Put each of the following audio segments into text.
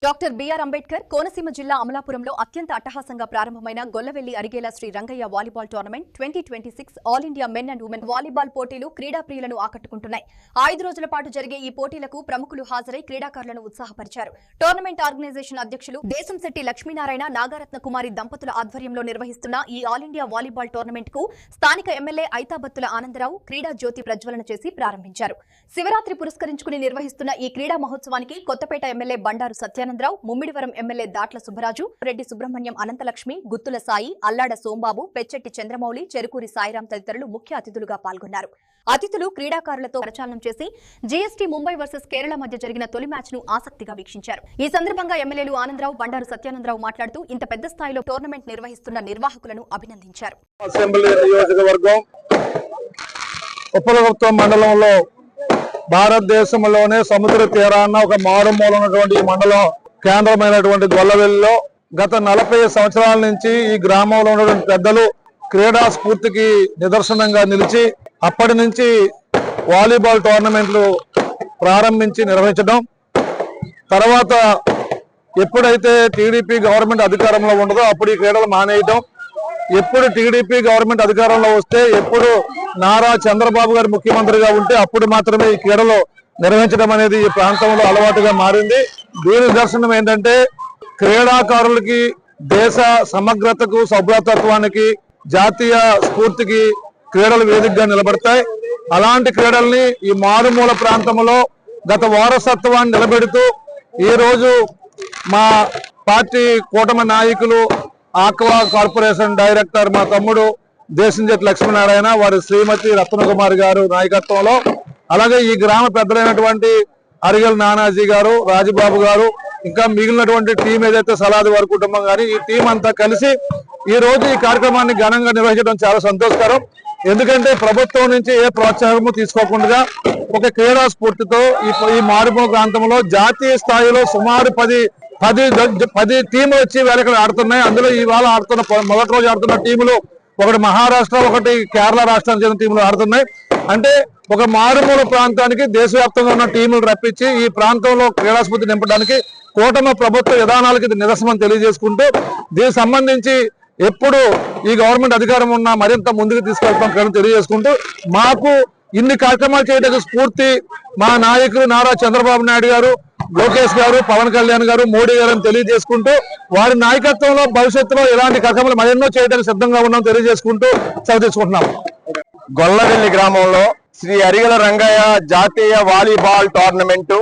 Doctor BR Ambedkar Konaseema జిల్లా అమలాపురంలో అత్యంత అట్టహాసంగా ప్రారంభమైన Gollavelli Arigela Shri Rangaiah volleyball tournament 2026 all India men and women volleyball పోటీలు క్రీడా ప్రియులను ఆకట్టుకుంటున్నాయి. 5 రోజుల పాటు జరిగే ఈ పోటీలకు ప్రముఖులు హాజరై క్రీడాకారులను ఉత్సాహపరిచారు. టోర్నమెంట్ ఆర్గనైజేషన్ అధ్యక్షులు దేశంశెట్టి లక్ష్మీనారాయణ నాగారత్న కుమారి దంపతుల ఆధ్వర్యంలో నిర్వహిస్తున్న ఈ ఆల్ ఇండియా వాలీబాల్ టోర్నమెంట్ కు స్థానిక ఎమ్మెల్యే ఐతాబత్తుల ఆనందరావు క్రీడా జ్యోతి ప్రజ్వలన చేసి ప్రారంభించారు. శివరాత్రి పురస్కరించుకుని నిర్వహిస్తున్న ఈ క్రీడా మహోత్సవానికి కొత్తపేట ఎమ్మెల్యే బండారు సత్యానందరావు, ముమ్మిడివరం ఎమ్మెల్యే దాట్ల సుబ్బరాజు, రెడ్డి సుబ్రహ్మణ్యం, అనంతలక్ష్మి, గుత్తుల సాయి, అల్లాడ సోంబాబు, పెచ్చెట్టి చంద్రమౌళి, చెరుకూరి సాయిరాం తదితరులు ముఖ్య అతిథులుగా పాల్గొన్నారు. అతిథులు క్రీడాకారులతో ప్రచారం చేసి జీఎస్టీ ముంబై వర్సెస్ కేరళ మధ్య జరిగిన తొలి మ్యాచ్ ను ఆసక్తిగా వీక్షించారు. ఈ సందర్భంగా ఎమ్మెల్యేలు ఆనందరావు, బండారు సత్యానందరావు మాట్లాడుతూ ఇంత పెద్ద స్థాయిలో టోర్నమెంట్ నిర్వహిస్తున్న నిర్వాహకులను అభినందించారు. అసెంబ్లీ నియోజకవర్గం ఉపలగుప్తం మండలంలో భారతదేశంలోనే సముద్ర తీరాన ఒక మారుమూల ఉన్నటువంటి మండలం కేంద్రమైనటువంటి గొల్లవెల్లిలో గత 40 సంవత్సరాల నుంచి ఈ గ్రామంలో ఉన్నటువంటి పెద్దలు క్రీడా స్ఫూర్తికి నిదర్శనంగా నిలిచి అప్పటి నుంచి వాలీబాల్ టోర్నమెంట్లు ప్రారంభించి నిర్వహించడం, తర్వాత ఎప్పుడైతే టీడీపీ గవర్నమెంట్ అధికారంలో ఉండదో అప్పుడు ఈ క్రీడలు మానేయడం, ఎప్పుడు టీడీపీ గవర్నమెంట్ అధికారంలో వస్తే ఎప్పుడు నారా చంద్రబాబు గారు ముఖ్యమంత్రిగా ఉంటే అప్పుడు మాత్రమే ఈ క్రీడలు నిర్వహించడం అనేది ఈ ప్రాంతంలో అలవాటుగా మారింది. దీని నిదర్శనం ఏంటంటే క్రీడాకారులకి దేశ సమగ్రతకు, సౌభ్రతత్వానికి, జాతీయ స్ఫూర్తికి క్రీడలు వేదికగా నిలబడతాయి. అలాంటి క్రీడల్ని ఈ మారుమూల ప్రాంతంలో గత వారసత్వాన్ని నిలబెడుతూ ఈ రోజు మా పార్టీ కూటమి నాయకులు, ఆక్వా కార్పొరేషన్ డైరెక్టర్ మా తమ్ముడు దేశంశెట్టి లక్ష్మీనారాయణ, వారి శ్రీమతి రత్నకుమారి గారు నాయకత్వంలో, అలాగే ఈ గ్రామ పెద్దలైనటువంటి అరిగల్ నానాజీ గారు, రాజబాబు గారు, ఇంకా మిగిలినటువంటి టీం ఏదైతే సలాది వారి కుటుంబం కానీ ఈ టీం అంతా కలిసి ఈ రోజు ఈ కార్యక్రమాన్ని ఘనంగా నిర్వహించడం చాలా సంతోషకరం. ఎందుకంటే ప్రభుత్వం నుంచి ఏ ప్రోత్సాహము తీసుకోకుండా ఒక క్రీడా స్ఫూర్తితో ఈ మారుమూల ప్రాంతంలో జాతీయ స్థాయిలో సుమారు 10 టీములు వచ్చి వేళ ఇక్కడ ఆడుతున్నాయి. అందులో ఇవాళ ఆడుతున్న మొదటి రోజు ఆడుతున్న టీములు ఒకటి మహారాష్ట్ర, ఒకటి కేరళ రాష్ట్రానికి చెందిన టీములు ఆడుతున్నాయి. అంటే ఒక మారుమూల ప్రాంతానికి దేశవ్యాప్తంగా ఉన్న టీములు రప్పించి ఈ ప్రాంతంలో క్రీడాస్ఫూర్తి నింపడానికి కూటమి ప్రభుత్వ విధానాలకు ఇది నిదర్శనం తెలియజేసుకుంటూ దీనికి సంబంధించి ఎప్పుడు ఈ గవర్నమెంట్ అధికారం ఉన్నా మరింత ముందుకు తీసుకెళ్తాం తెలియజేసుకుంటూ మాకు ఇన్ని కార్యక్రమాలు చేయడానికి స్ఫూర్తి మా నాయకులు నారా చంద్రబాబు నాయుడు గారు, లోకేష్ గారు, పవన్ కళ్యాణ్ గారు, మోడీ గారు అని తెలియజేసుకుంటూ వారి నాయకత్వంలో భవిష్యత్తులో ఇలాంటి కార్యక్రమాలు మరెన్నో చేయడానికి సిద్ధంగా ఉన్నాం తెలియజేసుకుంటూ సెలవు తీసుకుంటున్నాం. గొల్లవెల్లి గ్రామంలో శ్రీ అరిగల రంగయ్య జాతీయ వాలీబాల్ టోర్నమెంటు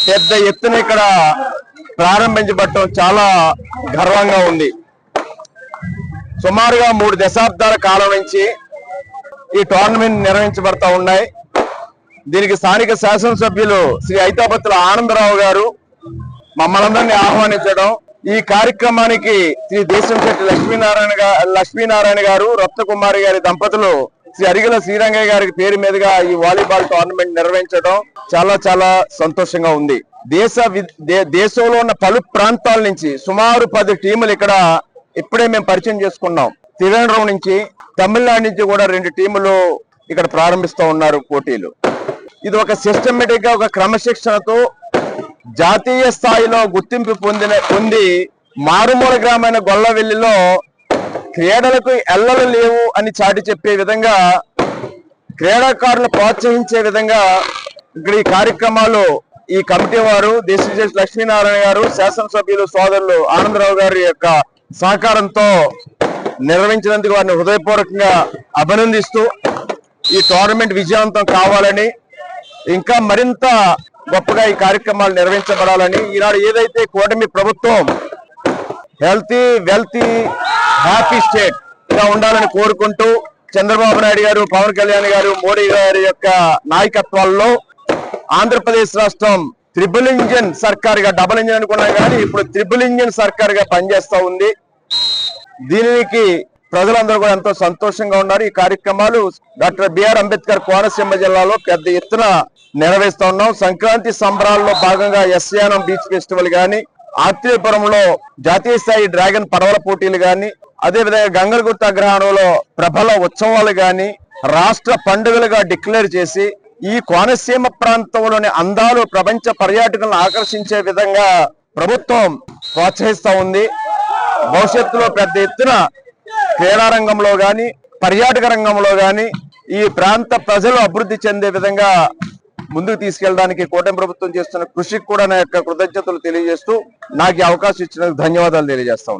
పెద్ద ఎత్తున ఇక్కడ ప్రారంభించబడటం చాలా గర్వంగా ఉంది. సుమారుగా 3 దశాబ్దాల కాలం నుంచి ఈ టోర్నమెంట్ నిర్వహించబడతా ఉన్నాయి. దీనికి స్థానిక శాసనసభ్యులు శ్రీ ఐతాబత్తుల ఆనందరావు గారు మమ్మల్ందరినీ ఆహ్వానించడం, ఈ కార్యక్రమానికి శ్రీ దేశంశెట్టి లక్ష్మీనారాయణ గారు, రత్నకుమారి గారి దంపతులు శ్రీ అరిగల శ్రీరంగయ్య గారి పేరు మీదుగా ఈ వాలీబాల్ టోర్నమెంట్ నిర్వహించడం చాలా చాలా సంతోషంగా ఉంది. దేశంలో ఉన్న పలు ప్రాంతాల నుంచి సుమారు 10 టీములు ఇక్కడ ఇప్పుడే మేము పరిచయం చేసుకున్నాం. త్రివేంద్రం నుంచి, తమిళనాడు నుంచి కూడా 2 టీములు ఇక్కడ ప్రారంభిస్తూ ఉన్నారు పోటీలు. ఇది ఒక సిస్టమేటిక్ గా, ఒక క్రమశిక్షణతో జాతీయ స్థాయిలో గుర్తింపు పొంది మారుమూల గ్రామైన గొల్లవెల్లిలో క్రీడలకు ఎల్లలు లేవు అని చాటి చెప్పే విధంగా, క్రీడాకారులను ప్రోత్సహించే విధంగా ఇక్కడ ఈ కార్యక్రమాలు ఈ కమిటీ వారు, దేశంశెట్టి లక్ష్మీనారాయణ గారు, శాసనసభ్యులు సోదరులు ఆనందరావు గారి యొక్క సహకారంతో నిర్వహించినందుకు వారిని హృదయపూర్వకంగా అభినందిస్తూ ఈ టోర్నమెంట్ విజయవంతం కావాలని, ఇంకా మరింత గొప్పగా ఈ కార్యక్రమాలు నిర్వహించబడాలని, ఈనాడు ఏదైతే కూటమి ప్రభుత్వం హెల్తీ, వెల్తీ, హ్యాపీ స్టేట్ గా ఉండాలని కోరుకుంటూ చంద్రబాబు నాయుడు గారు, పవన్ కళ్యాణ్ గారు, మోడీ గారి యొక్క నాయకత్వాల్లో ఆంధ్రప్రదేశ్ రాష్ట్రం ట్రిపుల్ ఇంజిన్ సర్కార్ గా, డబుల్ ఇంజిన్ అనుకున్నాం కానీ ఇప్పుడు ట్రిపుల్ ఇంజిన్ సర్కార్ గా పనిచేస్తా ఉంది. దీనికి ప్రజలందరూ కూడా ఎంతో సంతోషంగా ఉన్నారు. ఈ కార్యక్రమాలు డాక్టర్ బిఆర్ అంబేద్కర్ కోనసీమ జిల్లాలో పెద్ద ఎత్తున నిర్వహిస్తా ఉన్నాం. సంక్రాంతి సంబరాల్లో భాగంగా ఎస్యానం బీచ్ ఫెస్టివల్ గాని, ఆత్రేయపురంలో జాతీయ స్థాయి డ్రాగన్ పడవల పోటీలు గాని, అదేవిధంగా గంగలగుట్ట అగ్రహారంలో ప్రభల ఉత్సవాలు గాని రాష్ట్ర పండుగలుగా డిక్లేర్ చేసి ఈ కోనసీమ ప్రాంతంలోని అందాలు ప్రపంచ పర్యాటకులను ఆకర్షించే విధంగా ప్రభుత్వం ప్రోత్సహిస్తూ ఉంది. భవిష్యత్తులో పెద్ద ఎత్తున క్రీడా రంగంలో గాని, పర్యాటక రంగంలో గాని ఈ ప్రాంత ప్రజలు అభివృద్ధి చెందే విధంగా ముందుకు తీసుకెళ్ళడానికి కూటమి ప్రభుత్వం చేస్తున్న కృషికి కూడా నా యొక్క కృతజ్ఞతలు తెలియజేస్తూ నాకు ఈ అవకాశం ఇచ్చినందుకు ధన్యవాదాలు తెలియజేస్తా ఉన్నా.